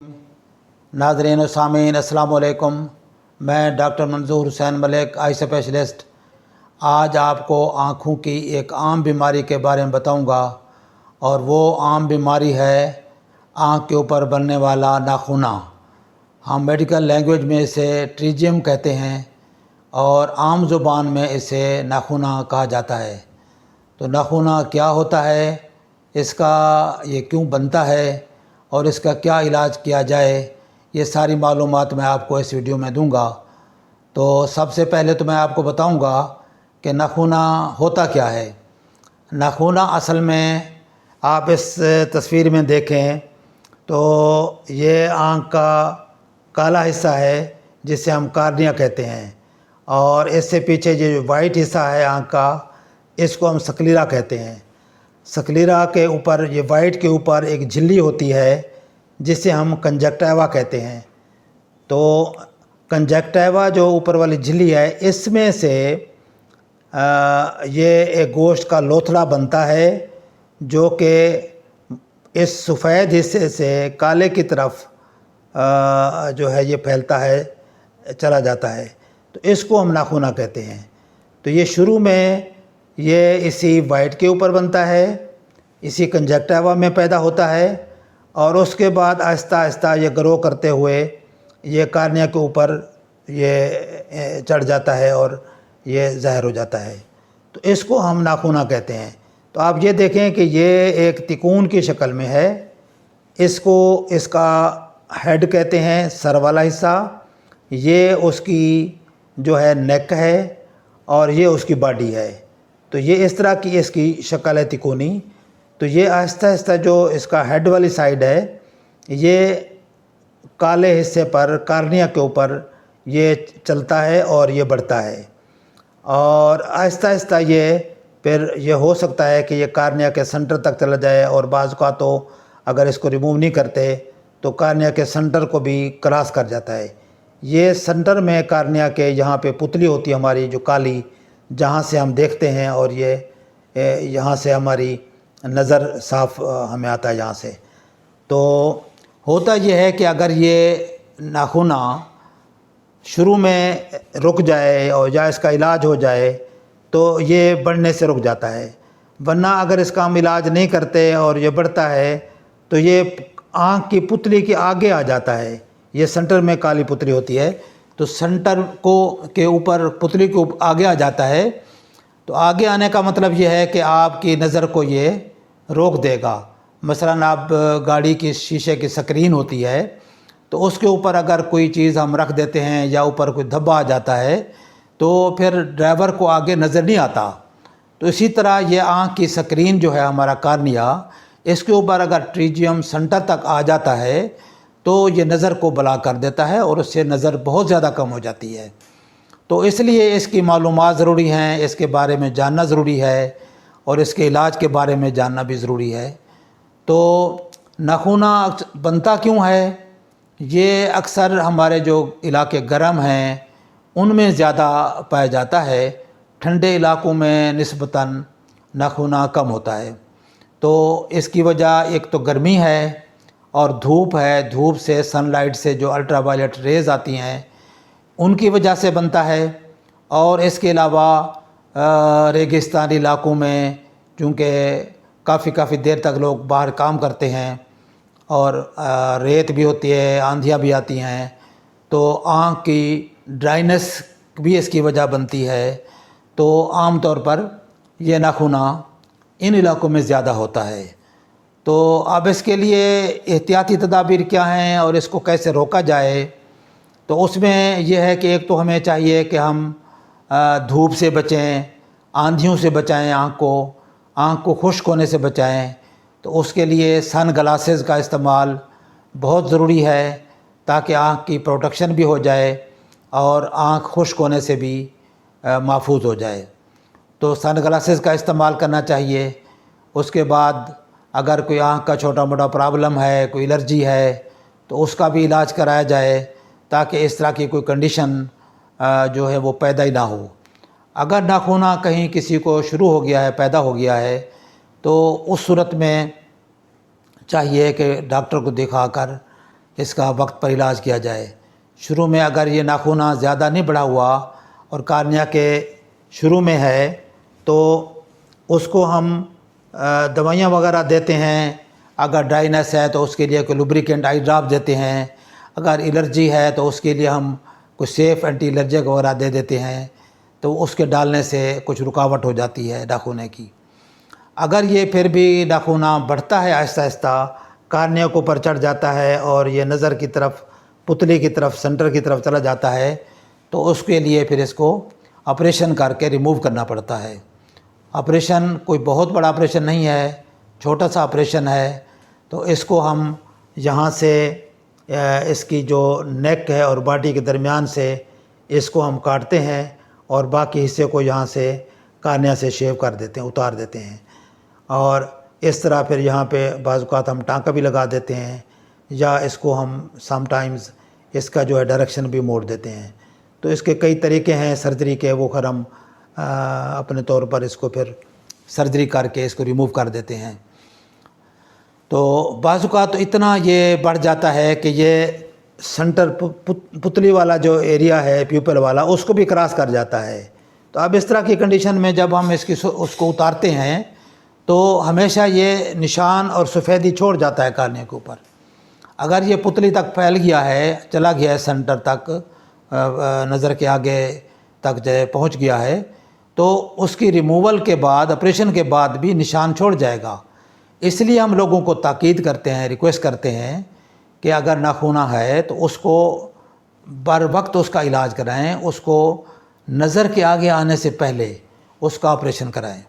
नाज़रीन व सामीन अस्सलाम वालेकुम। मैं डॉक्टर मंजूर हुसैन मलिक, आई स्पेशलिस्ट, आज आपको आँखों की एक आम बीमारी के बारे में बताऊंगा। और वो आम बीमारी है आँख के ऊपर बनने वाला नाखूना। हम मेडिकल लैंग्वेज में इसे ट्रीजियम कहते हैं और आम ज़ुबान में इसे नाखूना कहा जाता है। तो नाखूना क्या होता है, इसका ये क्यों बनता है और इसका क्या इलाज किया जाए, ये सारी मालूमात मैं आपको इस वीडियो में दूंगा। तो सबसे पहले तो मैं आपको बताऊंगा कि नाखूना होता क्या है। नाखूना असल में आप इस तस्वीर में देखें तो ये आँख का काला हिस्सा है जिसे हम कार्निया कहते हैं, और इससे पीछे जो वाइट हिस्सा है आँख का, इसको हम स्क्लेरा कहते हैं। स्क्लेरा के ऊपर, ये वाइट के ऊपर एक झिल्ली होती है जिसे हम कंजक्टिवा कहते हैं। तो कंजक्टिवा जो ऊपर वाली झिल्ली है, इसमें से ये एक गोश्त का लोथड़ा बनता है जो कि इस सफ़ेद हिस्से से काले की तरफ जो है ये फैलता है, चला जाता है। तो इसको हम नाखूना कहते हैं। तो ये शुरू में ये इसी वाइट के ऊपर बनता है, इसी कंजक्टिवा में पैदा होता है, और उसके बाद आहिस्ता आहिस्ता ये ग्रो करते हुए ये कार्निया के ऊपर ये चढ़ जाता है और ये ज़ाहिर हो जाता है। तो इसको हम नाखूना कहते हैं। तो आप ये देखें कि ये एक तिकोन की शक्ल में है। इसको इसका हेड कहते हैं, सर वाला हिस्सा। ये उसकी जो है नेक है और ये उसकी बॉडी है। तो ये इस तरह की इसकी शक्ल है तिकोनी। तो ये आहिस्ता आहिस्ता जो इसका हेड वाली साइड है, ये काले हिस्से पर कार्निया के ऊपर ये चलता है और ये बढ़ता है, और आहिस्ता आहिस्ता ये फिर ये हो सकता है कि ये कार्निया के सेंटर तक चला जाए, और बाज़ का तो अगर इसको रिमूव नहीं करते तो कार्निया के सेंटर को भी क्रॉस कर जाता है। ये सेंटर में कार्निया के यहाँ पे पुतली होती है हमारी जो काली, जहाँ से हम देखते हैं, और ये यहाँ से हमारी नज़र साफ हमें आता है यहाँ से। तो होता यह है कि अगर ये नाखूना शुरू में रुक जाए और या इसका इलाज हो जाए तो ये बढ़ने से रुक जाता है। वरना अगर इसका हम इलाज नहीं करते और ये बढ़ता है तो ये आँख की पुतली के आगे आ जाता है। ये सेंटर में काली पुतली होती है, तो सेंटर को के ऊपर पुतली को आगे आ जाता है। तो आगे आने का मतलब ये है कि आपकी नज़र को ये रोक देगा। मसलन आप गाड़ी की शीशे की स्क्रीन होती है, तो उसके ऊपर अगर कोई चीज़ हम रख देते हैं या ऊपर कोई धब्बा आ जाता है तो फिर ड्राइवर को आगे नज़र नहीं आता। तो इसी तरह ये आँख की स्क्रीन जो है हमारा कार्निया, इसके ऊपर अगर ट्रीजियम सेंटर तक आ जाता है तो ये नज़र को ब्लॉक कर देता है और उससे नज़र बहुत ज़्यादा कम हो जाती है। तो इसलिए इसकी मालूमात ज़रूरी हैं, इसके बारे में जानना ज़रूरी है और इसके इलाज के बारे में जानना भी ज़रूरी है। तो नाखूना बनता क्यों है? ये अक्सर हमारे जो इलाके गर्म हैं उनमें ज़्यादा पाया जाता है। ठंडे इलाकों में निस्बतन नाखूना कम होता है। तो इसकी वजह एक तो गर्मी है और धूप है। धूप से, सनलाइट से जो अल्ट्रावायलेट रेज़ आती हैं उनकी वजह से बनता है। और इसके अलावा रेगिस्तानी इलाकों में चूँकि काफ़ी देर तक लोग बाहर काम करते हैं और रेत भी होती है, आंधियाँ भी आती हैं, तो आँख की ड्राइनेस भी इसकी वजह बनती है। तो आम तौर पर यह नाखूना इन इलाकों में ज़्यादा होता है। तो अब इसके लिए एहतियाती तदाबीर क्या हैं और इसको कैसे रोका जाए? तो उसमें यह है कि एक तो हमें चाहिए कि हम धूप से बचें, आंधियों से बचाएं, आँख को खुश्क होने से बचाएं। तो उसके लिए सन ग्लासेस का इस्तेमाल बहुत ज़रूरी है ताकि आँख की प्रोटेक्शन भी हो जाए और आँख खुश्क होने से भी महफूज हो जाए। तो सन ग्लासेस का इस्तेमाल करना चाहिए। उसके बाद अगर कोई आँख का छोटा मोटा प्रॉब्लम है, कोई एलर्जी है, तो उसका भी इलाज कराया जाए ताकि इस तरह की कोई कंडीशन जो है वो पैदा ही ना हो। अगर नाखूना कहीं किसी को शुरू हो गया है, पैदा हो गया है, तो उस सूरत में चाहिए कि डॉक्टर को दिखाकर اس کا وقت پر علاج کیا جائے۔ شروع میں اگر یہ ناخن زیادہ نہیں بڑھا ہوا اور کارنیا کے شروع میں ہے تو اس کو ہم دوائیاں وغیرہ دیتے ہیں۔ اگر ڈرائنیس ہے تو اس کے لیے کوئی لوبریکینٹ آئی ڈراپ دیتے ہیں۔ اگر الرجی ہے تو اس کے لیے ہم کوئی سیف اینٹی الرجک وغیرہ دے دیتے ہیں، تو اس کے ڈالنے سے کچھ رکاوٹ ہو جاتی ہے ناخن کی۔ اگر یہ پھر بھی ناخن بڑھتا ہے آہستہ آہستہ، کارنیا کے اوپر چڑھ جاتا ہے اور یہ نظر کی طرف، پتلی کی طرف، سینٹر کی طرف چلا جاتا ہے، تو اس کے لیے پھر اس کو آپریشن کر کے ریموو کرنا پڑتا ہے۔ آپریشن کوئی بہت بڑا آپریشن نہیں ہے، چھوٹا سا آپریشن ہے۔ تو اس کو ہم یہاں سے اس کی جو نیک ہے اور باڈی کے درمیان سے اس کو ہم کاٹتے ہیں اور باقی حصے کو یہاں سے کارنیا سے شیو کر دیتے ہیں، اتار دیتے ہیں۔ اور اس طرح پھر یہاں پہ بعض اوقات ہم ٹانکا بھی لگا دیتے ہیں، یا اس کو ہم سم ٹائمز اس کا جو ہے ڈائریکشن بھی موڑ دیتے ہیں۔ تو اس کے کئی طریقے ہیں سرجری کے، وہ پھر ہم اپنے طور پر اس کو پھر سرجری کر کے اس کو ریموو کر دیتے ہیں۔ تو بعض اوقات تو اتنا یہ بڑھ جاتا ہے کہ یہ سینٹر پتلی والا جو ایریا ہے پیوپل والا، اس کو بھی کراس کر جاتا ہے۔ تو اب اس طرح کی کنڈیشن میں جب ہم اس کو اتارتے ہیں تو ہمیشہ یہ نشان اور سفیدی چھوڑ جاتا ہے کارنیا کے اوپر۔ اگر یہ پتلی تک پھیل گیا ہے، چلا گیا ہے سینٹر تک، نظر کے آگے تک جو پہنچ گیا ہے، تو اس کی ریموول کے بعد، آپریشن کے بعد بھی نشان چھوڑ جائے گا۔ اس لیے ہم لوگوں کو تاکید کرتے ہیں، ریکویسٹ کرتے ہیں کہ اگر ناخن ہے تو اس کو بر وقت اس کا علاج کرائیں، اس کو نظر کے آگے آنے سے پہلے اس کا آپریشن کرائیں۔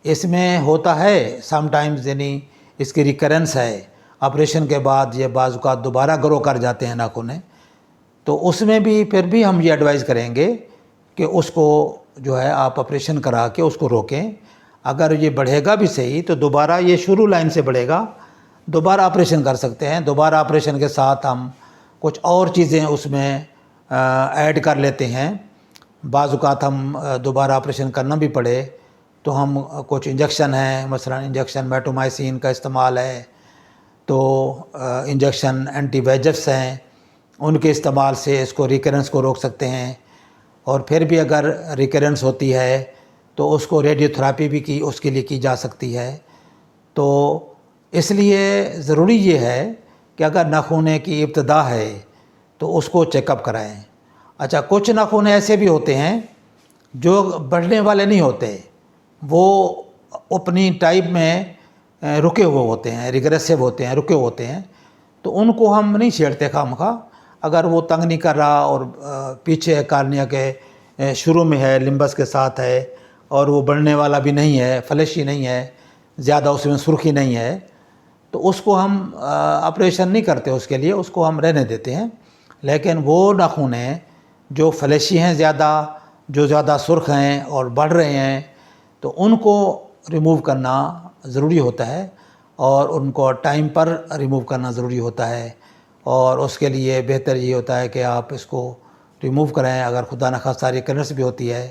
اس میں ہوتا ہے سم ٹائمز، یعنی اس کی ریکرنس ہے، آپریشن کے بعد یہ بعض اوقات دوبارہ گرو کر جاتے ہیں ناخن، تو اس میں بھی پھر بھی ہم یہ ایڈوائز کریں گے کہ اس کو جو ہے آپ آپریشن کرا کے اس کو روکیں۔ اگر یہ بڑھے گا بھی صحیح تو دوبارہ یہ شروع لائن سے بڑھے گا، دوبارہ آپریشن کر سکتے ہیں۔ دوبارہ آپریشن کے ساتھ ہم کچھ اور چیزیں اس میں ایڈ کر لیتے ہیں۔ بعض اوقات ہم دوبارہ آپریشن کرنا بھی پڑے تو ہم کچھ انجیکشن ہیں، مثلا انجیکشن میٹومائسین کا استعمال ہے، تو انجیکشن اینٹی ویجفس ہیں، ان کے استعمال سے اس کو ریکرنس کو روک سکتے ہیں۔ اور پھر بھی اگر ریکرنس ہوتی ہے تو اس کو ریڈیو تھراپی بھی اس کے لیے کی جا سکتی ہے۔ تو اس لیے ضروری یہ ہے کہ اگر ناخن کی ابتدا ہے تو اس کو چیک اپ کرائیں۔ اچھا، کچھ ناخن ایسے بھی ہوتے ہیں جو بڑھنے والے نہیں ہوتے، وہ اپنی ٹائپ میں رکے ہوئے ہوتے ہیں، ریگریسو ہوتے ہیں، رکے ہوتے ہیں، تو ان کو ہم نہیں چھیڑتے خواہ۔ اگر وہ تنگ نہیں کر رہا اور پیچھے کارنیا کے شروع میں ہے، لمبس کے ساتھ ہے، اور وہ بڑھنے والا بھی نہیں ہے، فلیشی نہیں ہے، زیادہ اس میں سرخی نہیں ہے، تو اس کو ہم آپریشن نہیں کرتے، اس کے لیے اس کو ہم رہنے دیتے ہیں۔ لیکن وہ ناخن جو فلیشی ہیں زیادہ، جو زیادہ سرخ ہیں اور بڑھ رہے ہیں، تو ان کو ریموو کرنا ضروری ہوتا ہے، اور ان کو ٹائم پر ریموو کرنا ضروری ہوتا ہے۔ اور اس کے لیے بہتر یہ ہوتا ہے کہ آپ اس کو ریموو کریں۔ اگر خدا نخواستہ ریکرنس بھی ہوتی ہے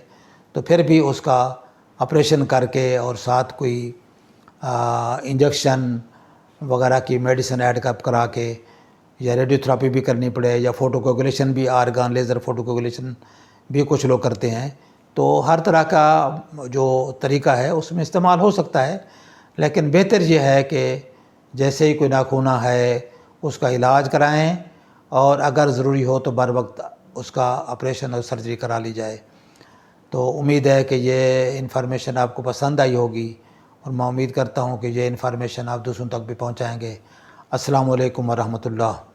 تو پھر بھی اس کا آپریشن کر کے اور ساتھ کوئی انجیکشن وغیرہ کی میڈیسن ایڈ کرا کے، یا ریڈیو تھراپی بھی کرنی پڑے، یا فوٹو کوگولیشن بھی، آرگان لیزر فوٹو کوگولیشن بھی کچھ لوگ کرتے ہیں۔ تو ہر طرح کا جو طریقہ ہے اس میں استعمال ہو سکتا ہے، لیکن بہتر یہ ہے کہ جیسے ہی کوئی ناخن ہے اس کا علاج کرائیں، اور اگر ضروری ہو تو بر وقت اس کا آپریشن اور سرجری کرا لی جائے۔ تو امید ہے کہ یہ انفارمیشن آپ کو پسند آئی ہوگی، اور میں امید کرتا ہوں کہ یہ انفارمیشن آپ دوسروں تک بھی پہنچائیں گے۔ السلام علیکم ورحمۃ اللہ۔